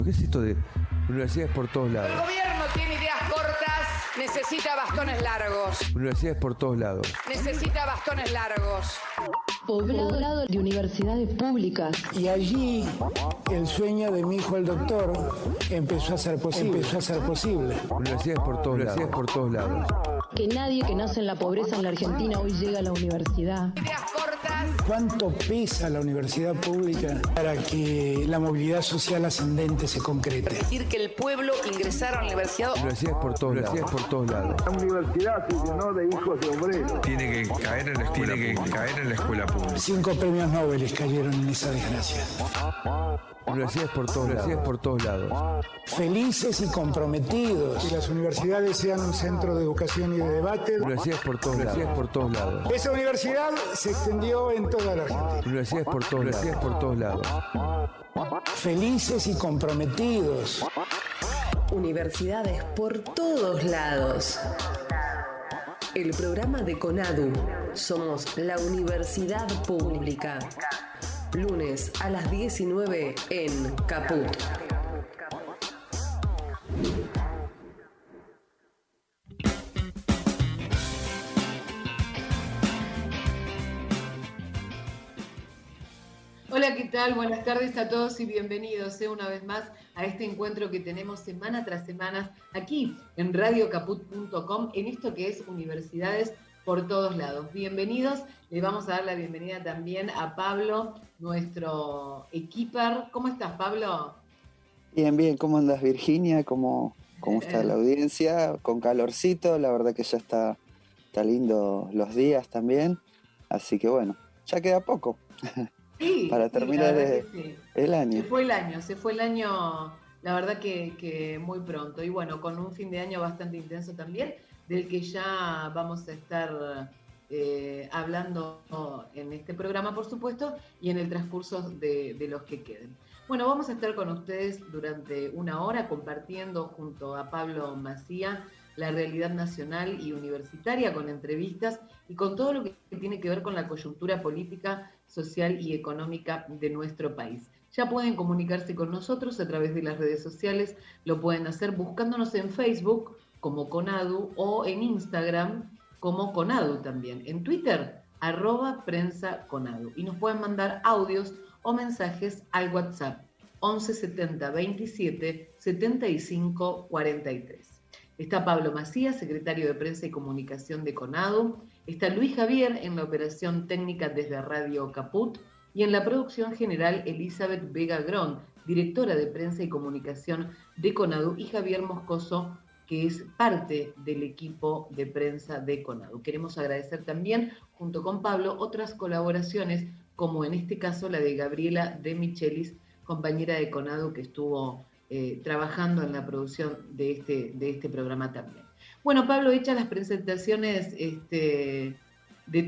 ¿Qué es esto de universidades por todos lados? El gobierno tiene ideas cortas, necesita bastones largos. Universidades por todos lados. Necesita bastones largos. Poblado de universidades públicas. Y allí el sueño de mi hijo el doctor empezó a ser posible. Universidades por todos lados. Universidades por todos lados. Que nadie que nace en la pobreza en la Argentina hoy llega a la universidad. Ideas cortas. ¿Cuánto pesa la universidad pública para que la movilidad social ascendente se concrete? Decir que el pueblo ingresara a la universidad. Universidades por todos lados. Universidades por todos lados. La universidad se llenó de hijos de obreros. Tiene que caer en la escuela pública. 5 premios Nobel cayeron en esa desgracia. Universidades por todos lados. Universidades por todos lados. Felices y comprometidos. Que las universidades sean un centro de educación y de debate. Universidades por todos lados. Universidades por todos lados. Esa universidad se extendió en toda la Argentina. Universidades por todos lados. Universidades por todos lados. Felices y comprometidos. Universidades por todos lados. El programa de CONADU. Somos la universidad pública. Lunes a las 19 en Caput. Hola, ¿qué tal? Buenas tardes a todos y bienvenidos una vez más a este encuentro que tenemos semana tras semana aquí en radiocaput.com en esto que es Universidades por todos lados. Bienvenidos, le vamos a dar la bienvenida también a Pablo, nuestro equiper. ¿Cómo estás, Pablo? Bien, ¿cómo andas, Virginia? ¿Cómo está la audiencia? Con calorcito, la verdad que ya está lindo los días también, así que bueno, ya queda poco. Sí, para terminar el año. Se fue el año, la verdad que muy pronto. Y bueno, con un fin de año bastante intenso también, del que ya vamos a estar hablando en este programa, por supuesto, y en el transcurso de los que queden. Bueno, vamos a estar con ustedes durante una hora compartiendo junto a Pablo Macía la realidad nacional y universitaria, con entrevistas y con todo lo que tiene que ver con la coyuntura política, social y económica de nuestro país. Ya pueden comunicarse con nosotros a través de las redes sociales, lo pueden hacer buscándonos en Facebook como CONADU o en Instagram como CONADU también, en Twitter @prensaconadu, y nos pueden mandar audios o mensajes al WhatsApp 11 70 27 75 43. Está Pablo Macía, secretario de Prensa y Comunicación de CONADU. Está Luis Javier en la operación técnica desde Radio Caput. Y en la producción general, Elizabeth Vega Grón, directora de Prensa y Comunicación de CONADU. Y Javier Moscoso, que es parte del equipo de prensa de CONADU. Queremos agradecer también, junto con Pablo, otras colaboraciones, como en este caso la de Gabriela de Michelis, compañera de CONADU que estuvo trabajando en la producción de este programa también. Bueno, Pablo, hechas las presentaciones de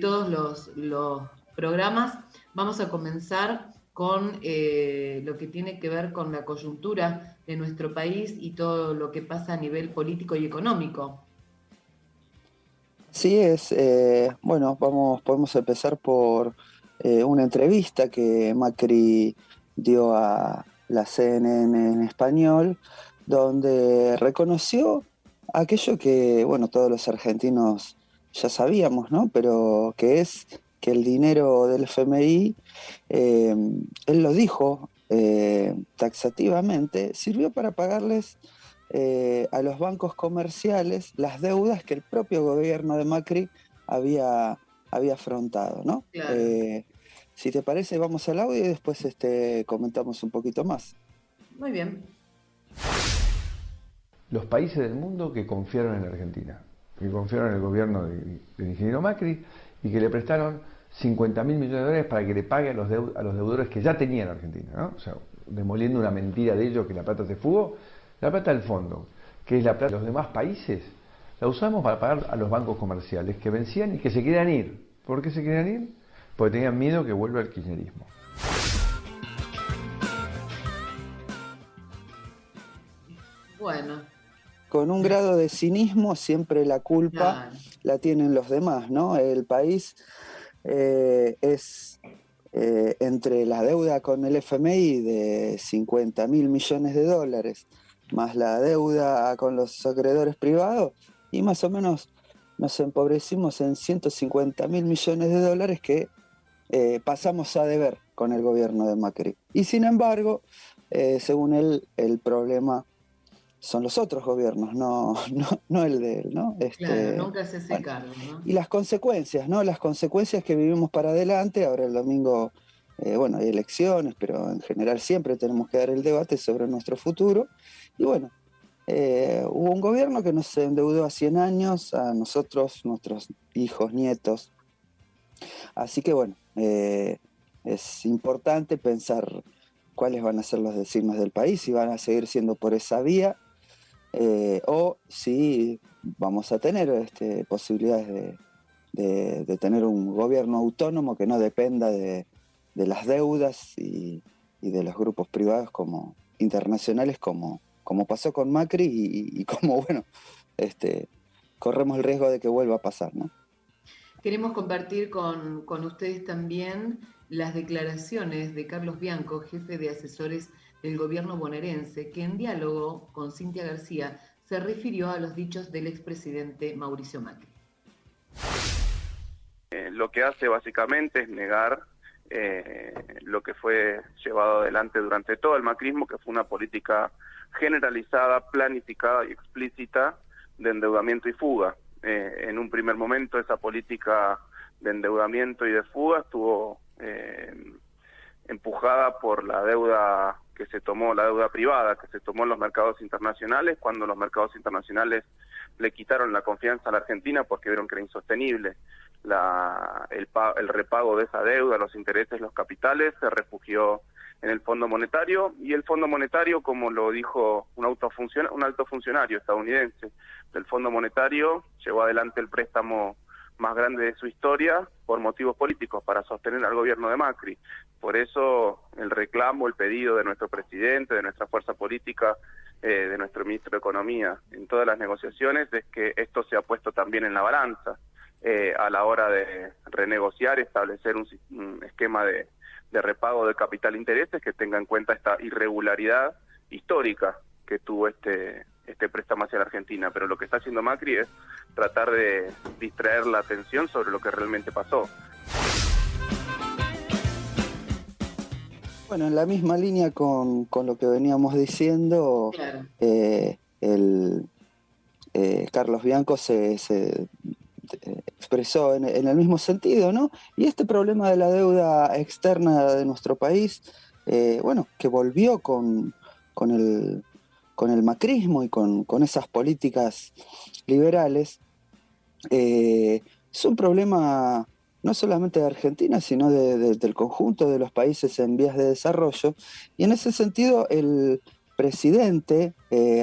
todos los programas, vamos a comenzar con lo que tiene que ver con la coyuntura de nuestro país y todo lo que pasa a nivel político y económico. Sí, podemos empezar por una entrevista que Macri dio a la CNN en español, donde reconoció aquello que, bueno, todos los argentinos ya sabíamos, ¿no? Pero que es que el dinero del FMI, él lo dijo taxativamente, sirvió para pagarles a los bancos comerciales las deudas que el propio gobierno de Macri había afrontado, ¿no? Claro. Si te parece, vamos al audio y después comentamos un poquito más. Muy bien. Los países del mundo que confiaron en la Argentina, que confiaron en el gobierno del ingeniero Macri y que le prestaron 50.000 millones de dólares para que le pague a los deudores que ya tenían Argentina, ¿no? O sea, demoliendo una mentira de ellos que la plata se fugó. La plata del fondo, que es la plata de los demás países, la usamos para pagar a los bancos comerciales que vencían y que se querían ir. ¿Por qué se querían ir? Porque tenían miedo que vuelva el kirchnerismo. Bueno. Con un grado de cinismo siempre la culpa la tienen los demás, ¿no? El país es entre la deuda con el FMI de 50.000 millones de dólares, más la deuda con los acreedores privados, y más o menos nos empobrecimos en 150.000 millones de dólares que pasamos a deber con el gobierno de Macri. Y sin embargo, según él, el problema son los otros gobiernos, no el de él, ¿no? Claro, nunca se hace cargo, ¿no? Y las consecuencias, ¿no? Las consecuencias que vivimos para adelante. Ahora el domingo, bueno, hay elecciones, pero en general siempre tenemos que dar el debate sobre nuestro futuro. Y bueno, hubo un gobierno que nos endeudó a 100 años, a nosotros, nuestros hijos, nietos. Así que bueno, es importante pensar cuáles van a ser los designios del país, si van a seguir siendo por esa vía, o si vamos a tener posibilidades de tener un gobierno autónomo que no dependa de las deudas y de los grupos privados internacionales como pasó con Macri y como, bueno, corremos el riesgo de que vuelva a pasar, ¿no? Queremos compartir con ustedes también las declaraciones de Carlos Bianco, jefe de asesores del gobierno bonaerense, que en diálogo con Cintia García se refirió a los dichos del expresidente Mauricio Macri. Lo que hace básicamente es negar lo que fue llevado adelante durante todo el macrismo, que fue una política generalizada, planificada y explícita de endeudamiento y fuga. En un primer momento esa política de endeudamiento y de fuga estuvo empujada por la deuda que se tomó, la deuda privada que se tomó en los mercados internacionales, cuando los mercados internacionales le quitaron la confianza a la Argentina porque vieron que era insostenible el repago de esa deuda, los intereses, los capitales, se refugió en el Fondo Monetario, y el Fondo Monetario, como lo dijo un alto funcionario estadounidense del Fondo Monetario, llevó adelante el préstamo más grande de su historia por motivos políticos, para sostener al gobierno de Macri. Por eso el reclamo, el pedido de nuestro presidente, de nuestra fuerza política, de nuestro ministro de Economía en todas las negociaciones, es que esto se ha puesto también en la balanza a la hora de renegociar, establecer un esquema de repago de capital intereses que tenga en cuenta esta irregularidad histórica que tuvo este préstamo hacia la Argentina. Pero lo que está haciendo Macri es tratar de distraer la atención sobre lo que realmente pasó. Bueno, en la misma línea con lo que veníamos diciendo, claro. Carlos Bianco se expresó en el mismo sentido, ¿no? Y este problema de la deuda externa de nuestro país, bueno, que volvió con el macrismo y con esas políticas liberales, es un problema no solamente de Argentina, sino del conjunto de los países en vías de desarrollo. Y en ese sentido, el presidente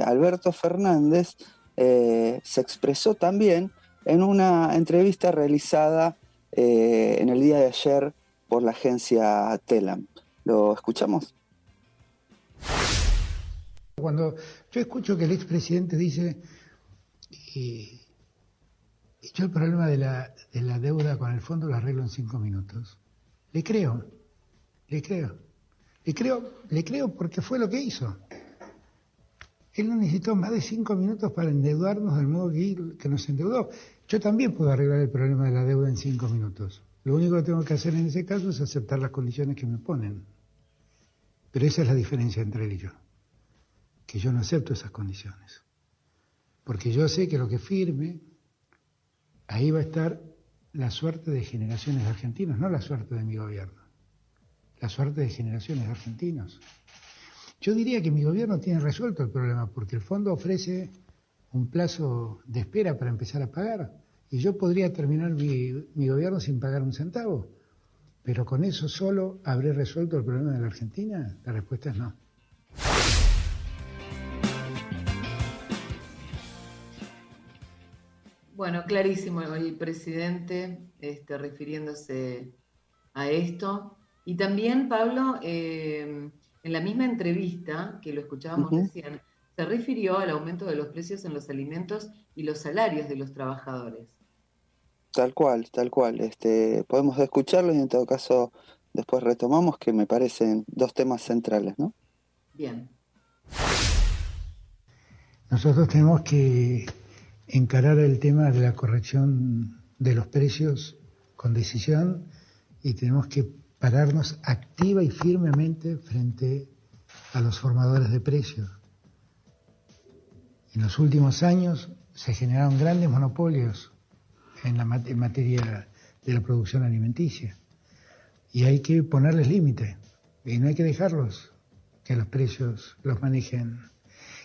Alberto Fernández se expresó también en una entrevista realizada en el día de ayer por la agencia Telam. ¿Lo escuchamos? Cuando yo escucho que el expresidente dice yo el problema de la deuda con el fondo lo arreglo en 5 minutos, le creo porque fue lo que hizo. Él no necesitó más de 5 minutos para endeudarnos del modo que nos endeudó. Yo también puedo arreglar el problema de la deuda en 5 minutos. Lo único que tengo que hacer en ese caso es aceptar las condiciones que me ponen. Pero esa es la diferencia entre él y yo. Que yo no acepto esas condiciones. Porque yo sé que lo que firme, ahí va a estar la suerte de generaciones de argentinos, no la suerte de mi gobierno. La suerte de generaciones de argentinos. Yo diría que mi gobierno tiene resuelto el problema, porque el fondo ofrece un plazo de espera para empezar a pagar, y yo podría terminar mi gobierno sin pagar un centavo, pero con eso solo habré resuelto el problema de la Argentina. La respuesta es no. Bueno, clarísimo el presidente refiriéndose a esto. Y también, Pablo, en la misma entrevista que lo escuchábamos recién, se refirió al aumento de los precios en los alimentos y los salarios de los trabajadores. Tal cual. Podemos escucharlo y en todo caso después retomamos, que me parecen dos temas centrales, ¿no? Bien. Nosotros tenemos que encarar el tema de la corrección de los precios con decisión y tenemos que pararnos activa y firmemente frente a los formadores de precios. En los últimos años se generaron grandes monopolios en materia de la producción alimenticia y hay que ponerles límite y no hay que dejarlos que los precios los manejen.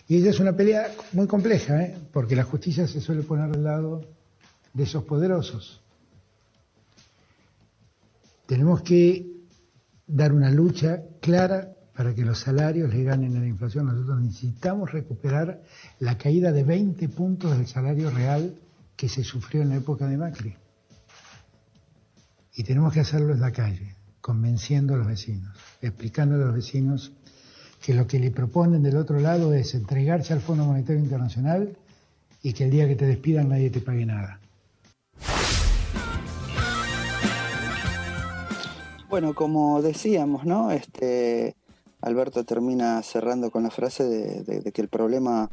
Y ella es una pelea muy compleja, porque la justicia se suele poner al lado de esos poderosos. Tenemos que dar una lucha clara para que los salarios le ganen a la inflación. Nosotros necesitamos recuperar la caída de 20 puntos del salario real que se sufrió en la época de Macri. Y tenemos que hacerlo en la calle, convenciendo a los vecinos, explicando a los vecinos que lo que le proponen del otro lado es entregarse al Fondo Monetario Internacional y que el día que te despidan nadie te pague nada. Bueno, como decíamos, ¿no? Alberto termina cerrando con la frase de que el problema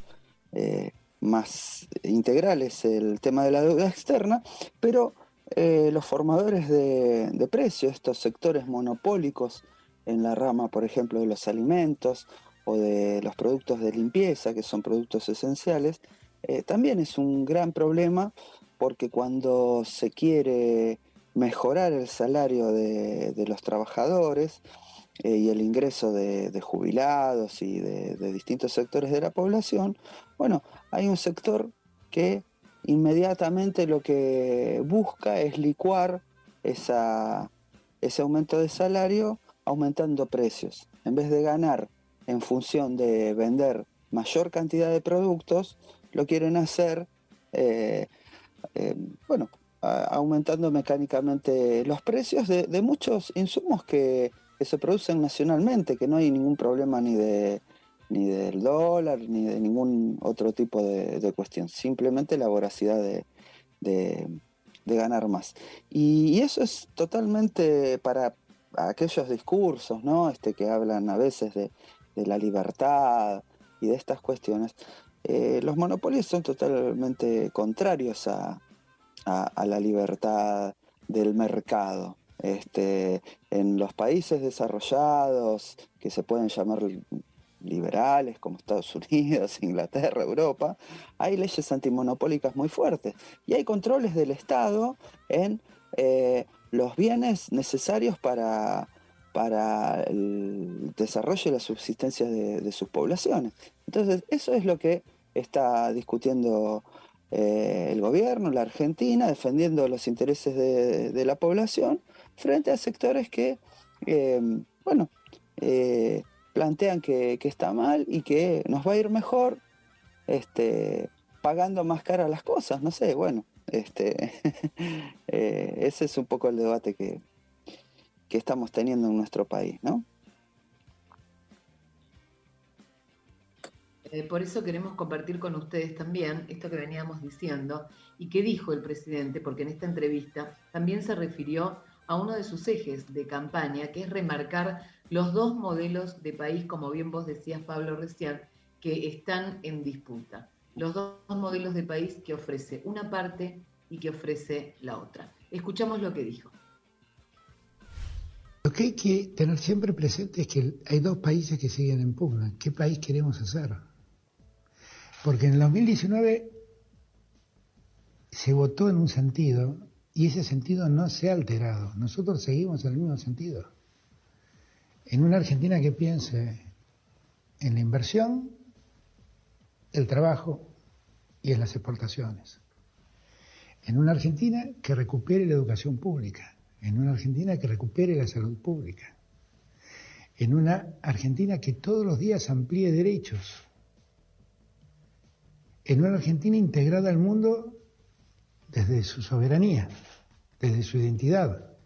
más integral es el tema de la deuda externa, pero los formadores de precios, estos sectores monopólicos en la rama, por ejemplo, de los alimentos o de los productos de limpieza, que son productos esenciales, también es un gran problema, porque cuando se quiere mejorar el salario de los trabajadores y el ingreso de jubilados y de distintos sectores de la población, bueno, hay un sector que inmediatamente lo que busca es licuar ese aumento de salario aumentando precios. En vez de ganar en función de vender mayor cantidad de productos, lo quieren hacer, aumentando mecánicamente los precios de muchos insumos que se producen nacionalmente, que no hay ningún problema ni del dólar, ni de ningún otro tipo de cuestión. Simplemente la voracidad de ganar más. Y eso es totalmente para aquellos discursos, ¿no? Que hablan a veces de la libertad y de estas cuestiones. Los monopolios son totalmente contrarios a la libertad del mercado. En los países desarrollados, que se pueden llamar liberales, como Estados Unidos, Inglaterra, Europa, hay leyes antimonopólicas muy fuertes y hay controles del Estado en los bienes necesarios para el desarrollo y la subsistencia de sus poblaciones. Entonces, eso es lo que está discutiendo el gobierno, la Argentina, defendiendo los intereses de la población frente a sectores que, plantean que está mal y que nos va a ir mejor pagando más cara las cosas, no sé, ese es un poco el debate que estamos teniendo en nuestro país, ¿no? Por eso queremos compartir con ustedes también esto que veníamos diciendo y que dijo el presidente, porque en esta entrevista también se refirió a uno de sus ejes de campaña, que es remarcar los dos modelos de país, como bien vos decías, Pablo, recién, que están en disputa. Los dos modelos de país que ofrece una parte y que ofrece la otra. Escuchamos lo que dijo. Lo que hay que tener siempre presente es que hay dos países que siguen en pugna. ¿Qué país queremos hacer? Porque en el 2019 se votó en un sentido y ese sentido no se ha alterado. Nosotros seguimos en el mismo sentido. En una Argentina que piense en la inversión, el trabajo y en las exportaciones. En una Argentina que recupere la educación pública. En una Argentina que recupere la salud pública. En una Argentina que todos los días amplíe derechos. En una Argentina integrada al mundo desde su soberanía, desde su identidad,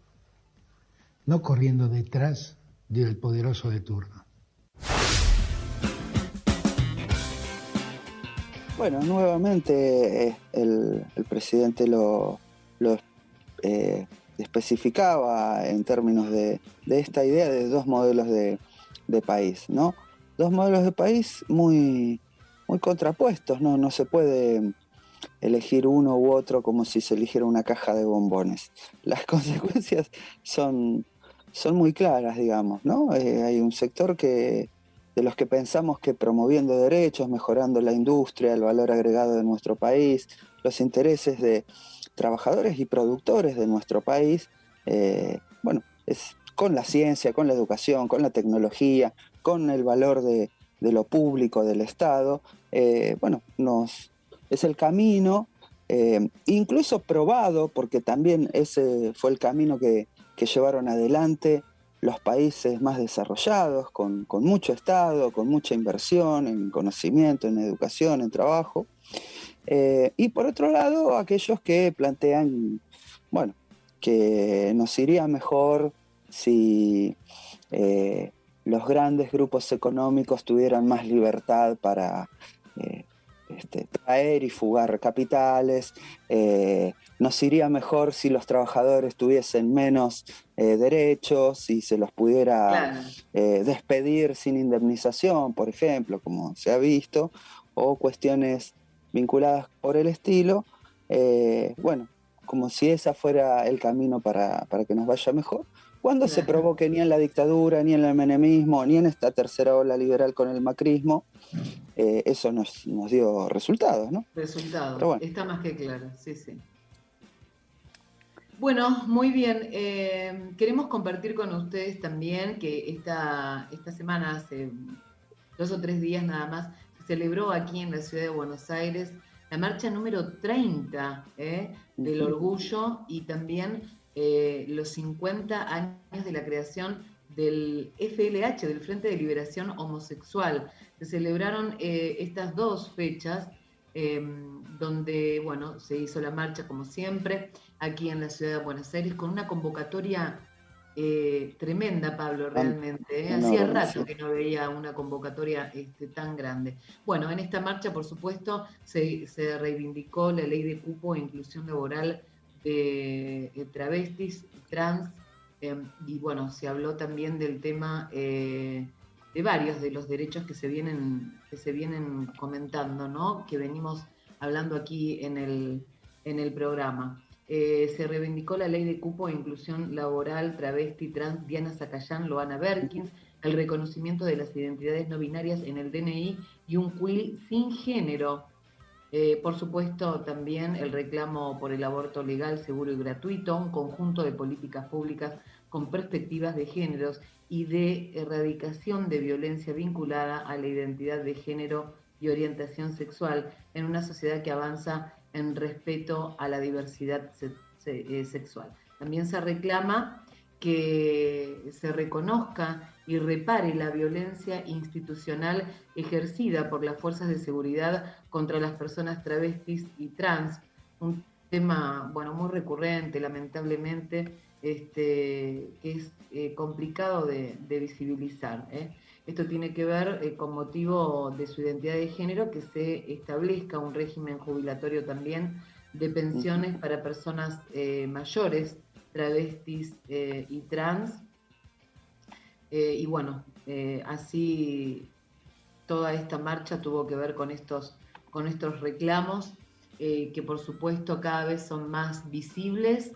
no corriendo detrás del poderoso de turno. Bueno, nuevamente el presidente lo especificaba en términos de esta idea de dos modelos de país, ¿no? Dos modelos de país muy contrapuestos, ¿no? No se puede elegir uno u otro como si se eligiera una caja de bombones. Las consecuencias son muy claras, digamos, ¿no? Hay un sector de los que pensamos que promoviendo derechos, mejorando la industria, el valor agregado de nuestro país, los intereses de trabajadores y productores de nuestro país, bueno, es con la ciencia, con la educación, con la tecnología, con el valor de lo público, del Estado, bueno, es el camino, incluso probado, porque también ese fue el camino que llevaron adelante los países más desarrollados, con mucho Estado, con mucha inversión en conocimiento, en educación, en trabajo. Y por otro lado, aquellos que plantean, bueno, que nos iría mejor si los grandes grupos económicos tuvieran más libertad para traer y fugar capitales, nos iría mejor si los trabajadores tuviesen menos derechos, si se los pudiera despedir sin indemnización, por ejemplo, como se ha visto, o cuestiones vinculadas por el estilo, bueno, como si ese fuera el camino para que nos vaya mejor, cuando se probó que ni en la dictadura, ni en el menemismo, ni en esta tercera ola liberal con el macrismo, eso nos dio resultados, ¿no? Resultados, bueno. Está más que claro, sí. Bueno, muy bien. Queremos compartir con ustedes también que esta semana, hace 2 o 3 días nada más, se celebró aquí en la ciudad de Buenos Aires la marcha número 30 del orgullo y también los 50 años de la creación del FLH, del Frente de Liberación Homosexual. Se celebraron estas 2 fechas donde, bueno, se hizo la marcha como siempre aquí en la ciudad de Buenos Aires con una convocatoria tremenda, Pablo, realmente. Hacía rato que no veía una convocatoria tan grande. Bueno, en esta marcha, por supuesto, se reivindicó la ley de cupo e inclusión laboral de travestis, trans, y bueno, se habló también del tema de varios de los derechos que se vienen comentando, ¿no? Que venimos hablando aquí en el programa. Se reivindicó la ley de cupo e inclusión laboral, travesti, trans, Diana Zacayán, Loana Berkins, el reconocimiento de las identidades no binarias en el DNI y un quill sin género. Por supuesto, también el reclamo por el aborto legal, seguro y gratuito, un conjunto de políticas públicas con perspectivas de géneros y de erradicación de violencia vinculada a la identidad de género y orientación sexual en una sociedad que avanza en respeto a la diversidad sexual. También se reclama que se reconozca y repare la violencia institucional ejercida por las fuerzas de seguridad contra las personas travestis y trans, un tema, bueno, muy recurrente, lamentablemente, que es complicado de visibilizar. Esto tiene que ver con motivo de su identidad de género, que se establezca un régimen jubilatorio también de pensiones para personas mayores, travestis y trans. Y bueno, así toda esta marcha tuvo que ver con estos reclamos que por supuesto cada vez son más visibles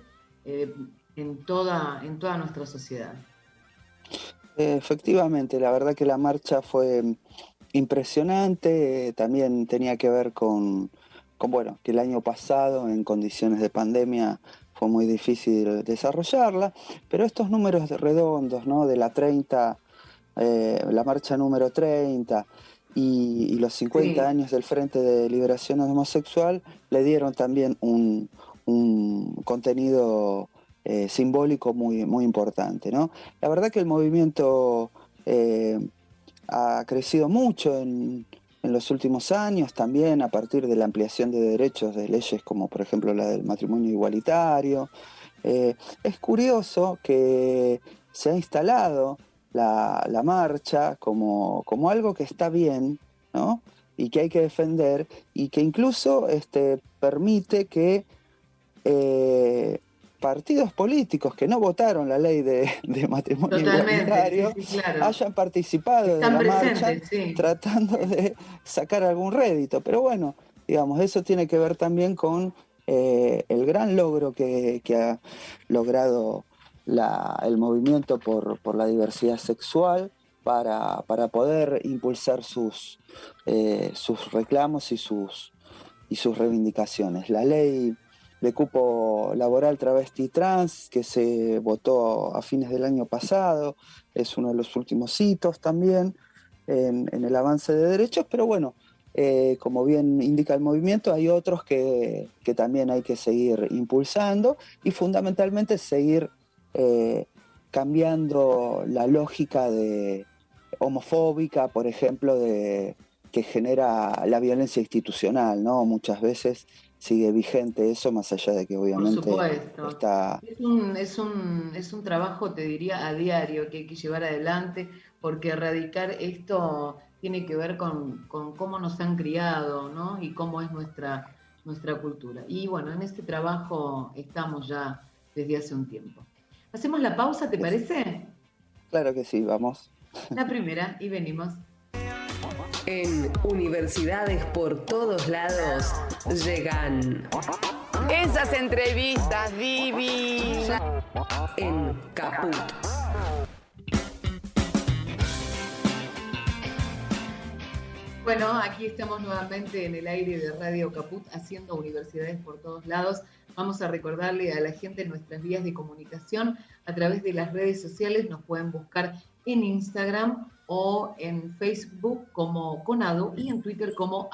en toda nuestra sociedad. Efectivamente, la verdad que la marcha fue impresionante, también tenía que ver con bueno, que el año pasado en condiciones de pandemia fue muy difícil desarrollarla, pero estos números redondos, ¿no? De la 30, la marcha número 30 y los 50 años del Frente de Liberación Homosexual le dieron también un contenido simbólico muy importante, ¿no? La verdad que el movimiento ha crecido mucho en los últimos años, también a partir de la ampliación de derechos de leyes como por ejemplo la del matrimonio igualitario. Es curioso que se ha instalado la marcha como algo que está bien, ¿no? Y que hay que defender, y que incluso permite que partidos políticos que no votaron la ley de matrimonio igualitario claro, hayan participado de la marcha tratando de sacar algún rédito. Pero bueno, digamos, eso tiene que ver también con el gran logro que ha logrado el movimiento por la diversidad sexual para poder impulsar sus reclamos y sus reivindicaciones. La ley de cupo laboral travesti trans que se votó a fines del año pasado es uno de los últimos hitos también en el avance de derechos, pero bueno, como bien indica el movimiento, hay otros que también hay que seguir impulsando y fundamentalmente seguir cambiando la lógica homofóbica, por ejemplo, que genera la violencia institucional, ¿no? Muchas veces sigue vigente eso, más allá de que obviamente está... Es un trabajo, te diría, a diario que hay que llevar adelante, porque erradicar esto tiene que ver con cómo nos han criado, ¿no? Y cómo es nuestra cultura. Y bueno, en este trabajo estamos ya desde hace un tiempo. ¿Hacemos la pausa, te parece? Claro que sí, vamos. La primera, y venimos. En Universidades por Todos Lados llegan Esas entrevistas divinas en Caput. Bueno, aquí estamos nuevamente en el aire de Radio Caput haciendo Universidades por Todos Lados. Vamos a recordarle a la gente nuestras vías de comunicación a través de las redes sociales. Nos pueden buscar en Instagram o en Facebook como Conadu y en Twitter como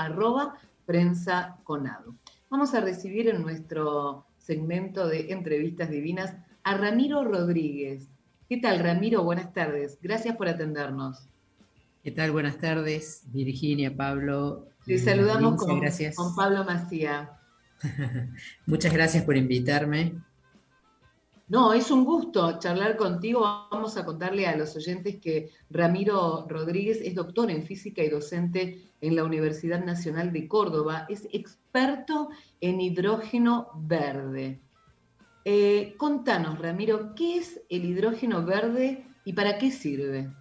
@prensaconadu. Vamos a recibir en nuestro segmento de entrevistas divinas a Ramiro Rodríguez. ¿Qué tal, Ramiro? Buenas tardes. Gracias por atendernos. ¿Qué tal? Buenas tardes, Virginia, Pablo. Te saludamos gracias. Con Pablo Macía. Muchas gracias por invitarme. No, es un gusto charlar contigo. Vamos a contarle a los oyentes que Ramiro Rodríguez es doctor en física y docente en la Universidad Nacional de Córdoba. Es experto en hidrógeno verde. Contanos, Ramiro, ¿qué es el hidrógeno verde y para qué sirve?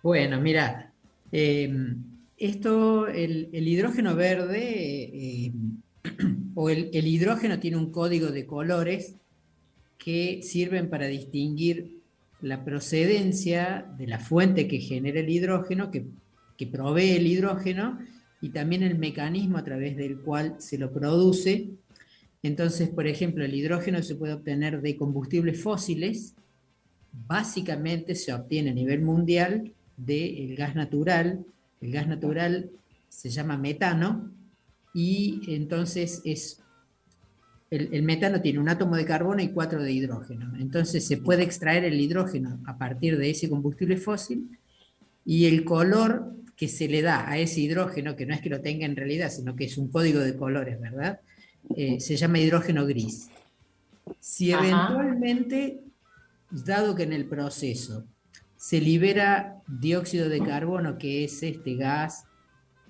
Bueno, mira, el hidrógeno verde o el hidrógeno tiene un código de colores que sirven para distinguir la procedencia de la fuente que genera el hidrógeno, que provee el hidrógeno, y también el mecanismo a través del cual se lo produce. Entonces, por ejemplo, el hidrógeno se puede obtener de combustibles fósiles, básicamente se obtiene a nivel mundial del gas natural. El gas natural se llama metano, y entonces el metano tiene un átomo de carbono y 4 de hidrógeno. Entonces se puede extraer el hidrógeno a partir de ese combustible fósil, y el color que se le da a ese hidrógeno, que no es que lo tenga en realidad, sino que es un código de colores, ¿verdad? Se llama hidrógeno gris. Si eventualmente, dado que en el proceso se libera dióxido de carbono, que es este gas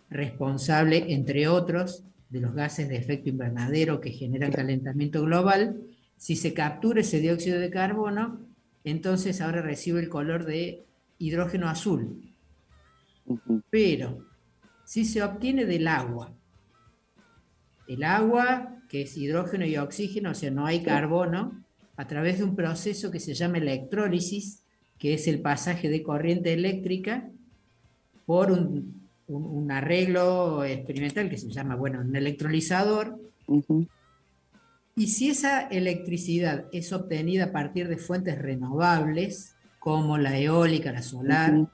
responsable, entre otros, de los gases de efecto invernadero que generan calentamiento global, si se captura ese dióxido de carbono, entonces ahora recibe el color de hidrógeno azul. Pero si se obtiene del agua, el agua, que es hidrógeno y oxígeno, o sea, no hay carbono, a través de un proceso que se llama electrólisis, que es el pasaje de corriente eléctrica por un arreglo experimental que se llama, un electrolizador. Y si esa electricidad es obtenida a partir de fuentes renovables, como la eólica, la solar,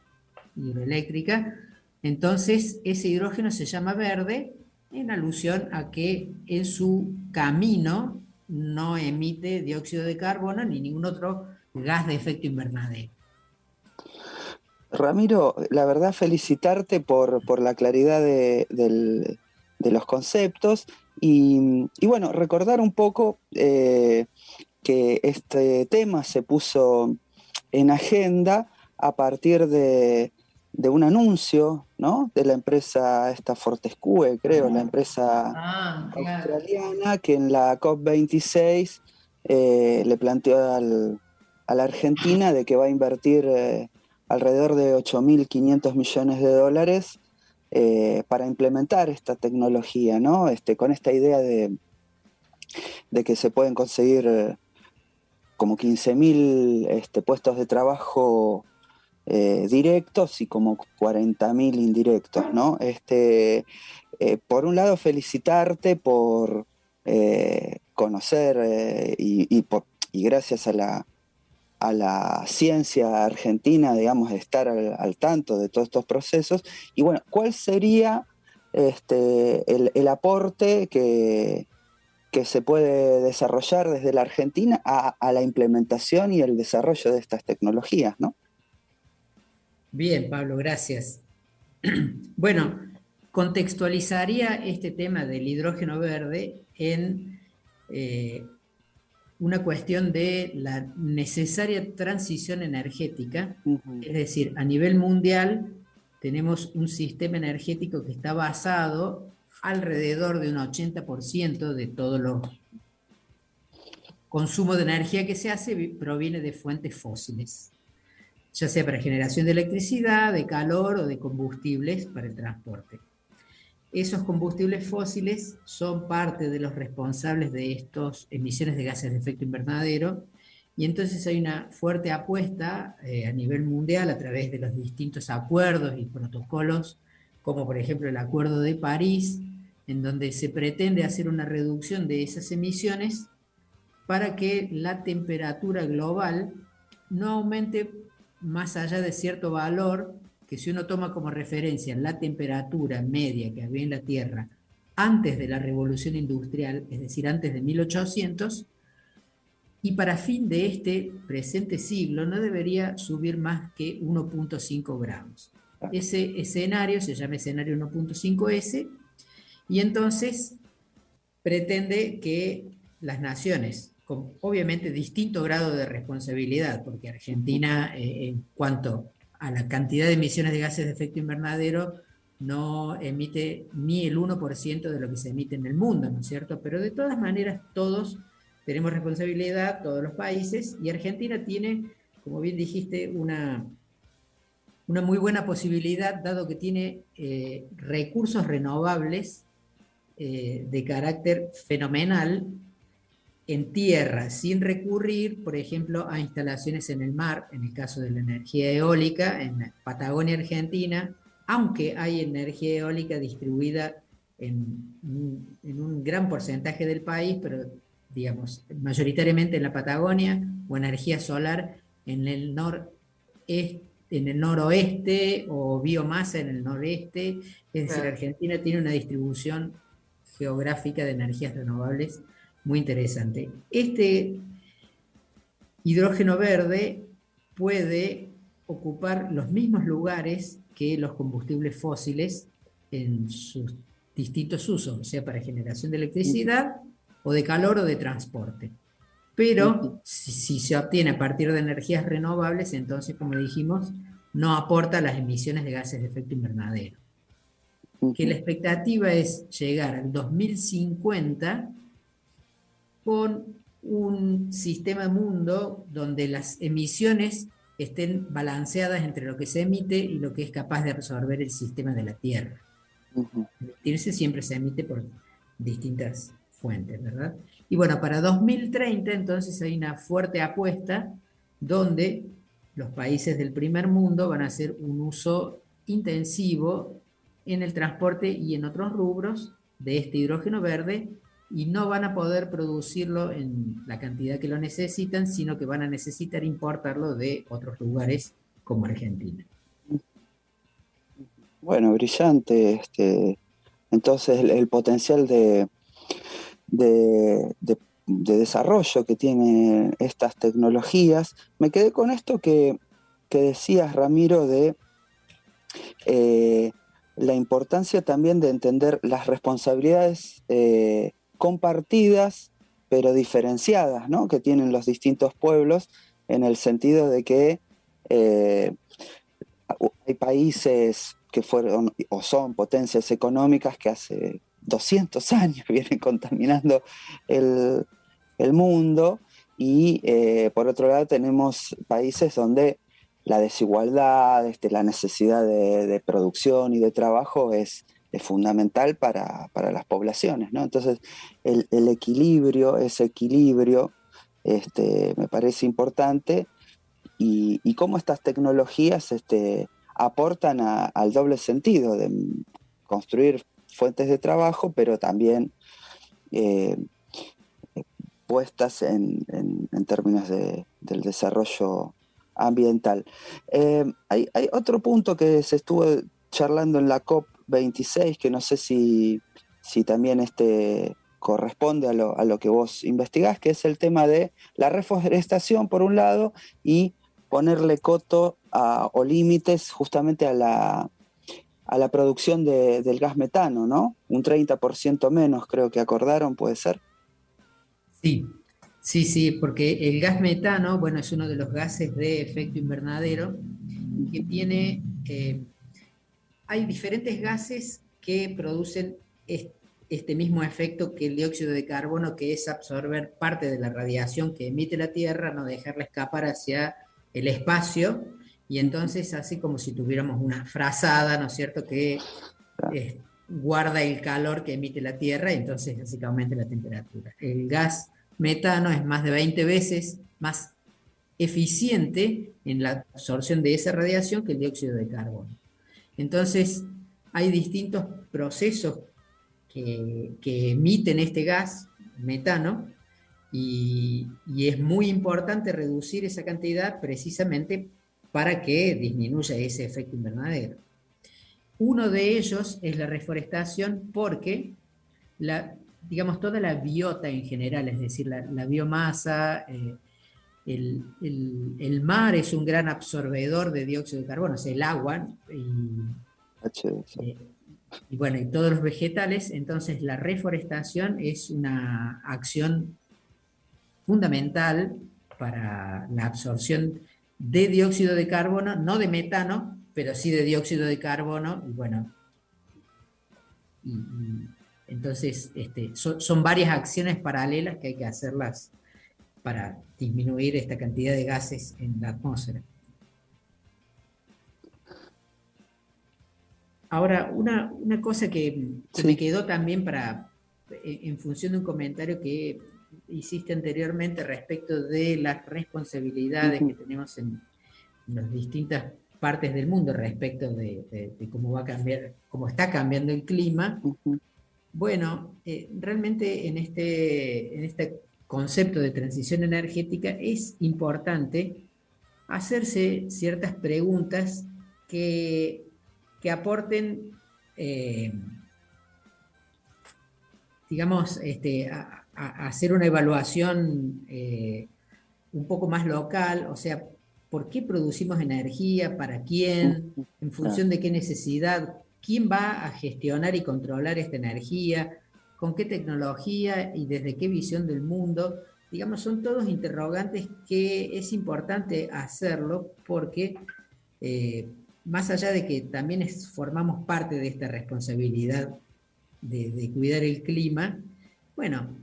hidroeléctrica, entonces ese hidrógeno se llama verde, en alusión a que en su camino no emite dióxido de carbono ni ningún otro gas de efecto invernadero. Ramiro, la verdad felicitarte por la claridad de los conceptos y bueno, recordar un poco que este tema se puso en agenda a partir de de un anuncio, ¿no? De la empresa esta Fortescue, creo, la empresa australiana, que en la COP26 le planteó a la Argentina de que va a invertir alrededor de 8.500 millones de dólares para implementar esta tecnología, ¿no? Con esta idea de que se pueden conseguir como 15.000 puestos de trabajo directos y como 40.000 indirectos, ¿no? Por un lado, felicitarte por conocer y gracias a la ciencia argentina, digamos, estar al tanto de todos estos procesos. Y bueno, ¿cuál sería el aporte que se puede desarrollar desde la Argentina a la implementación y el desarrollo de estas tecnologías, ¿no? Bien, Pablo, gracias. Bueno, contextualizaría este tema del hidrógeno verde en una cuestión de la necesaria transición energética, es decir, a nivel mundial tenemos un sistema energético que está basado alrededor de un 80% de todos los consumos de energía que se hace proviene de fuentes fósiles, ya sea para generación de electricidad, de calor o de combustibles para el transporte. Esos combustibles fósiles son parte de los responsables de estas emisiones de gases de efecto invernadero, y entonces hay una fuerte apuesta a nivel mundial a través de los distintos acuerdos y protocolos, como por ejemplo el Acuerdo de París, en donde se pretende hacer una reducción de esas emisiones para que la temperatura global no aumente más allá de cierto valor, que si uno toma como referencia la temperatura media que había en la Tierra antes de la Revolución Industrial, es decir, antes de 1800, y para fin de este presente siglo no debería subir más que 1.5 grados. Ese escenario se llama escenario 1.5S, y entonces pretende que las naciones, con obviamente distinto grado de responsabilidad, porque Argentina, en cuanto a la cantidad de emisiones de gases de efecto invernadero, no emite ni el 1% de lo que se emite en el mundo, ¿no es cierto? Pero de todas maneras todos tenemos responsabilidad, todos los países, y Argentina tiene, como bien dijiste, una muy buena posibilidad, dado que tiene recursos renovables de carácter fenomenal en tierra, sin recurrir, por ejemplo, a instalaciones en el mar, en el caso de la energía eólica, en la Patagonia Argentina, aunque hay energía eólica distribuida en un gran porcentaje del país, pero digamos, mayoritariamente en la Patagonia, o energía solar en el noroeste, o biomasa en el noreste. Es decir, Argentina tiene una distribución geográfica de energías renovables muy interesante. Este hidrógeno verde puede ocupar los mismos lugares que los combustibles fósiles en sus distintos usos, sea para generación de electricidad o de calor o de transporte. Pero si se obtiene a partir de energías renovables, entonces, como dijimos, no aporta las emisiones de gases de efecto invernadero. Que la expectativa es llegar al 2050 con un sistema mundo donde las emisiones estén balanceadas entre lo que se emite y lo que es capaz de absorber el sistema de la Tierra. Emitirse siempre se emite por distintas fuentes, ¿verdad? Y bueno, para 2030 entonces hay una fuerte apuesta donde los países del primer mundo van a hacer un uso intensivo en el transporte y en otros rubros de este hidrógeno verde, y no van a poder producirlo en la cantidad que lo necesitan, sino que van a necesitar importarlo de otros lugares como Argentina. Bueno, brillante. Entonces el potencial de desarrollo que tienen estas tecnologías. Me quedé con esto que decías, Ramiro, de la importancia también de entender las responsabilidades compartidas pero diferenciadas, ¿no?, que tienen los distintos pueblos, en el sentido de que hay países que fueron o son potencias económicas que hace 200 años vienen contaminando el mundo, y por otro lado tenemos países donde la desigualdad, la necesidad de producción y de trabajo es fundamental para las poblaciones, ¿no? Entonces el equilibrio, ese equilibrio me parece importante, y cómo estas tecnologías aportan al doble sentido de construir fuentes de trabajo, pero también puestas en términos del desarrollo ambiental. Hay otro punto que se estuvo charlando en la COP26, que no sé si también corresponde a lo que vos investigás, que es el tema de la reforestación por un lado, y ponerle coto o límites justamente a la producción del gas metano, ¿no? Un 30% menos creo que acordaron, ¿puede ser? Sí, porque el gas metano, bueno, es uno de los gases de efecto invernadero que tiene, hay diferentes gases que producen este mismo efecto que el dióxido de carbono, que es absorber parte de la radiación que emite la Tierra, no dejarla escapar hacia el espacio, y entonces hace como si tuviéramos una frazada, ¿no es cierto?, que guarda el calor que emite la Tierra, y entonces básicamente la temperatura. El gas metano es más de 20 veces más eficiente en la absorción de esa radiación que el dióxido de carbono. Entonces, hay distintos procesos que emiten este gas metano, y es muy importante reducir esa cantidad precisamente para que disminuya ese efecto invernadero. Uno de ellos es la reforestación, porque digamos, toda la biota en general, es decir, la biomasa, el mar es un gran absorbedor de dióxido de carbono, o sea, el agua, y bueno, y todos los vegetales. Entonces la reforestación es una acción fundamental para la absorción de dióxido de carbono, no de metano, pero sí de dióxido de carbono, y bueno, entonces son varias acciones paralelas que hay que hacerlas para disminuir esta cantidad de gases en la atmósfera. Ahora, una cosa que me quedó también en función de un comentario que hiciste anteriormente respecto de las responsabilidades que tenemos en las distintas partes del mundo respecto de cómo va a cambiar, cómo está cambiando el clima. Bueno, realmente en este concepto de transición energética es importante hacerse ciertas preguntas que aporten, digamos, a hacer una evaluación un poco más local, o sea, ¿por qué producimos energía? ¿Para quién? ¿En función de qué necesidad? ¿Quién va a gestionar y controlar esta energía? ¿Con qué tecnología y desde qué visión del mundo? Digamos, son todos interrogantes que es importante hacerlo, porque más allá de que también formamos parte de esta responsabilidad de cuidar el clima, bueno,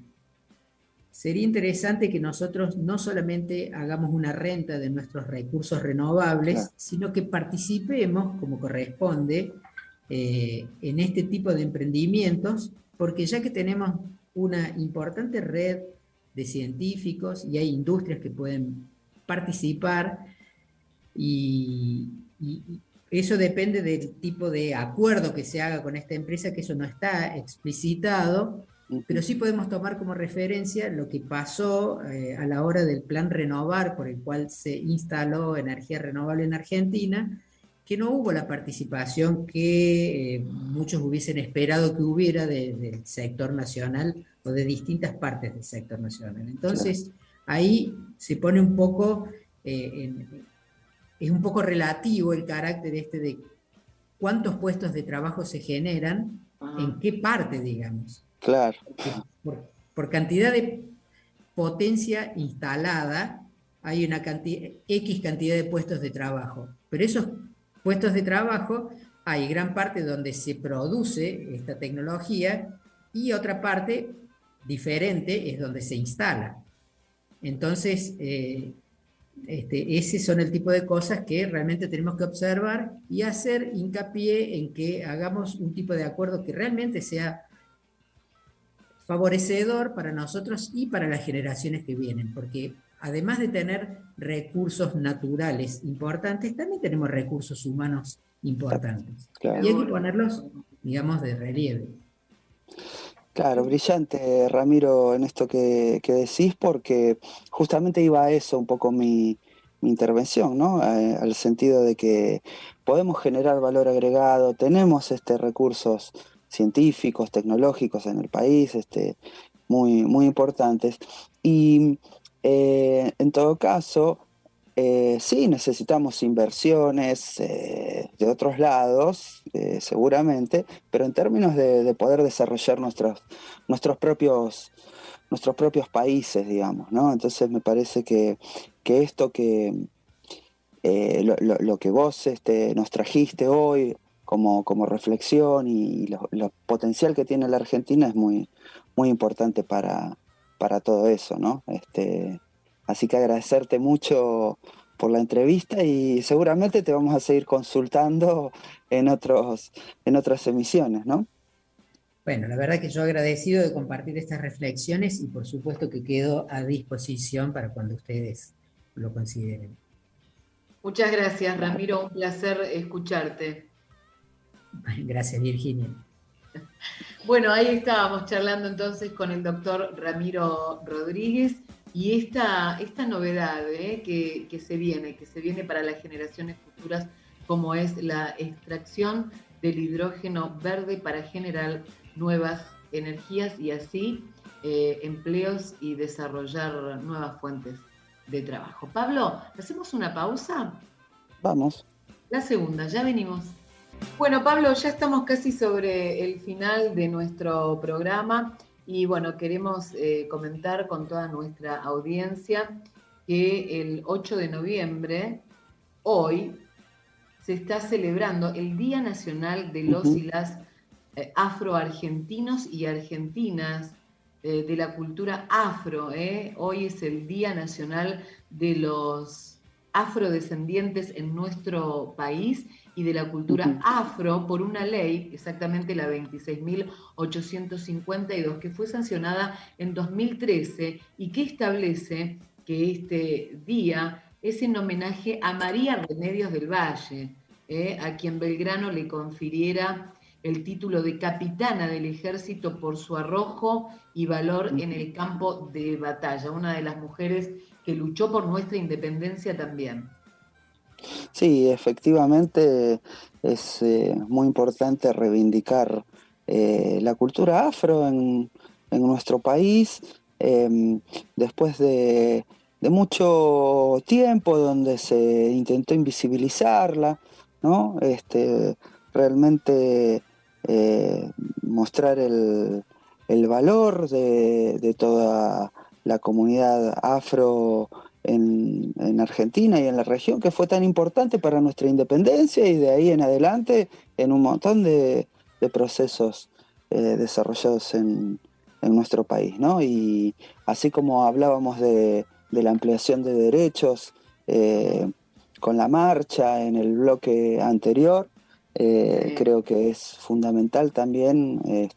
sería interesante que nosotros no solamente hagamos una renta de nuestros recursos renovables, sino que participemos, como corresponde, en este tipo de emprendimientos, porque ya que tenemos una importante red de científicos y hay industrias que pueden participar, y eso depende del tipo de acuerdo que se haga con esta empresa, que eso no está explicitado, pero sí podemos tomar como referencia lo que pasó a la hora del plan Renovar, por el cual se instaló energía renovable en Argentina, que no hubo la participación que muchos hubiesen esperado que hubiera del sector nacional o de distintas partes del sector nacional. Entonces, ahí se pone un poco, es un poco relativo el carácter de cuántos puestos de trabajo se generan, en qué parte, digamos. Claro. Por cantidad de potencia instalada, hay una X cantidad de puestos de trabajo, pero esos puestos de trabajo, hay gran parte donde se produce esta tecnología y otra parte diferente es donde se instala. Entonces, ese son el tipo de cosas que realmente tenemos que observar y hacer hincapié en que hagamos un tipo de acuerdo que realmente sea favorecedor para nosotros y para las generaciones que vienen, porque además de tener recursos naturales importantes, también tenemos recursos humanos importantes. Claro. Y hay que ponerlos, digamos, de relieve. Claro, brillante, Ramiro, en esto que decís, porque justamente iba a eso un poco mi intervención, ¿no? Al sentido de que podemos generar valor agregado, tenemos recursos científicos, tecnológicos en el país, muy, muy importantes. Y en todo caso, sí, necesitamos inversiones de otros lados, seguramente, pero en términos de poder desarrollar nuestros propios países, digamos, ¿no? Entonces me parece que esto lo que vos nos trajiste hoy como reflexión y lo potencial que tiene la Argentina es muy, muy importante para todo eso, ¿no? Así que agradecerte mucho por la entrevista y seguramente te vamos a seguir consultando en otras emisiones, ¿no? Bueno, la verdad que yo agradecido de compartir estas reflexiones y por supuesto que quedo a disposición para cuando ustedes lo consideren. Muchas gracias, Ramiro, un placer escucharte. Gracias, Virginia. Bueno, ahí estábamos charlando entonces con el doctor Ramiro Rodríguez y esta novedad que se viene para las generaciones futuras, como es la extracción del hidrógeno verde para generar nuevas energías y así empleos y desarrollar nuevas fuentes de trabajo. Pablo, ¿hacemos una pausa? Vamos. La segunda, ya venimos. Bueno, Pablo, ya estamos casi sobre el final de nuestro programa y bueno, queremos comentar con toda nuestra audiencia que el 8 de noviembre, hoy, se está celebrando el Día Nacional de los y las afroargentinos y argentinas de la cultura afro. Hoy es el Día Nacional de los afrodescendientes en nuestro país y de la cultura afro por una ley, exactamente la 26.852, que fue sancionada en 2013 y que establece que este día es en homenaje a María Remedios del Valle, a quien Belgrano le confiriera el título de capitana del ejército por su arrojo y valor en el campo de batalla, una de las mujeres que luchó por nuestra independencia también. Sí, efectivamente es muy importante reivindicar la cultura afro en nuestro país, después de mucho tiempo donde se intentó invisibilizarla, ¿no? Realmente mostrar el valor de toda la comunidad afro en Argentina y en la región, que fue tan importante para nuestra independencia y de ahí en adelante en un montón de procesos desarrollados en nuestro país, ¿no? Y así como hablábamos de la ampliación de derechos con la marcha en el bloque anterior, creo que es fundamental también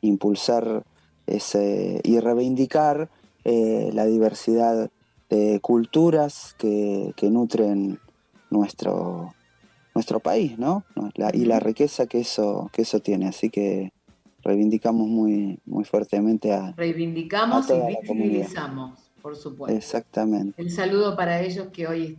impulsar y reivindicar la diversidad de culturas que nutren nuestro país, ¿no? Y la riqueza que eso tiene. Así que reivindicamos muy, muy fuertemente Reivindicamos y visibilizamos, por supuesto. Exactamente. El saludo para ellos que hoy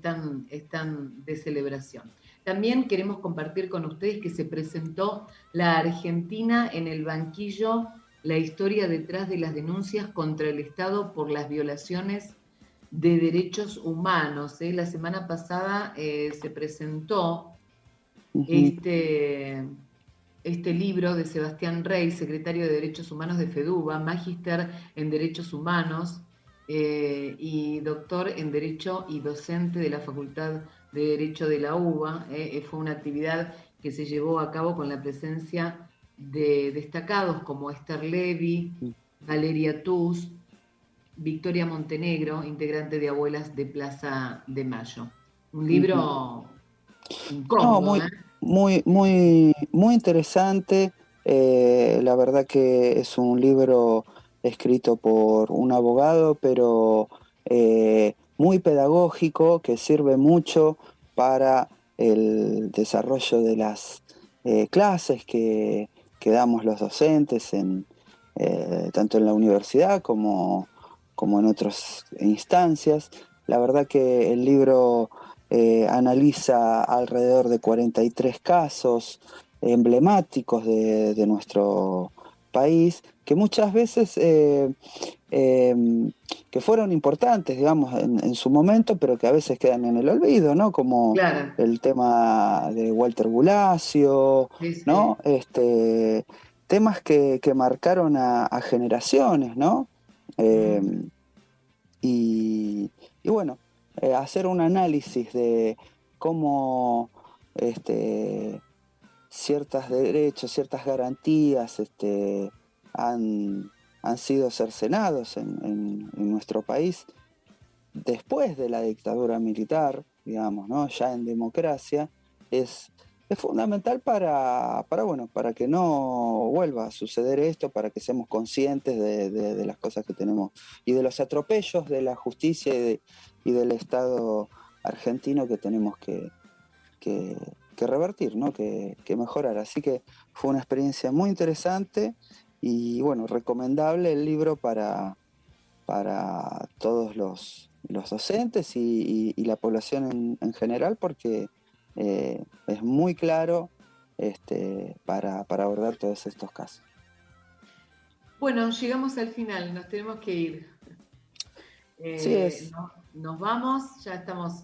están de celebración. También queremos compartir con ustedes que se presentó la Argentina en el banquillo, la historia detrás de las denuncias contra el Estado por las violaciones de derechos humanos. La semana pasada se presentó este libro de Sebastián Rey, secretario de Derechos Humanos de FEDUBA, magíster en Derechos Humanos y doctor en Derecho y docente de la Facultad de Derecho de la UBA. Fue una actividad que se llevó a cabo con la presencia de destacados como Esther Levy, Valeria Tuz, Victoria Montenegro, integrante de Abuelas de Plaza de Mayo. Un libro incómodo, muy interesante. La verdad que es un libro escrito por un abogado, pero muy pedagógico, que sirve mucho para el desarrollo de las clases que damos los docentes tanto en la universidad como en otras instancias. La verdad que el libro analiza alrededor de 43 casos emblemáticos de nuestro país, que muchas veces que fueron importantes, digamos, en su momento, pero que a veces quedan en el olvido, ¿no? Como el tema de Walter Bulacio, ¿no? Temas que marcaron a generaciones, ¿no? Y bueno, hacer un análisis de cómo ciertos derechos, ciertas garantías han sido cercenados en nuestro país después de la dictadura militar, digamos, ¿no? Ya en democracia, es fundamental para que no vuelva a suceder esto, para que seamos conscientes de las cosas que tenemos y de los atropellos de la justicia y del Estado argentino que tenemos que revertir, ¿no? que mejorar. Así que fue una experiencia muy interesante y bueno, recomendable el libro para todos los docentes y la población en general, porque es muy claro para abordar todos estos casos. Bueno, llegamos al final, nos tenemos que ir. Sí, nos vamos, ya estamos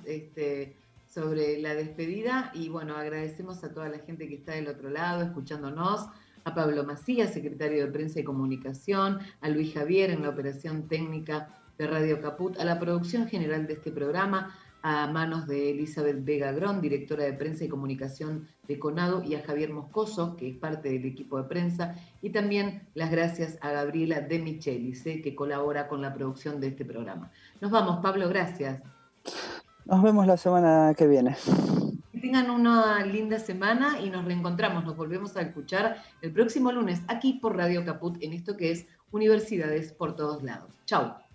sobre la despedida y bueno, agradecemos a toda la gente que está del otro lado escuchándonos, a Pablo Macías, secretario de Prensa y Comunicación, a Luis Javier en la operación técnica de Radio Caput, a la producción general de este programa, a manos de Elizabeth Vega Agrón, directora de Prensa y Comunicación de CONADO, y a Javier Moscoso, que es parte del equipo de prensa, y también las gracias a Gabriela De Michelis, que colabora con la producción de este programa. Nos vamos, Pablo, gracias. Nos vemos la semana que viene. Que tengan una linda semana y nos reencontramos, nos volvemos a escuchar el próximo lunes aquí por Radio Caput en esto que es Universidades por Todos Lados. Chau.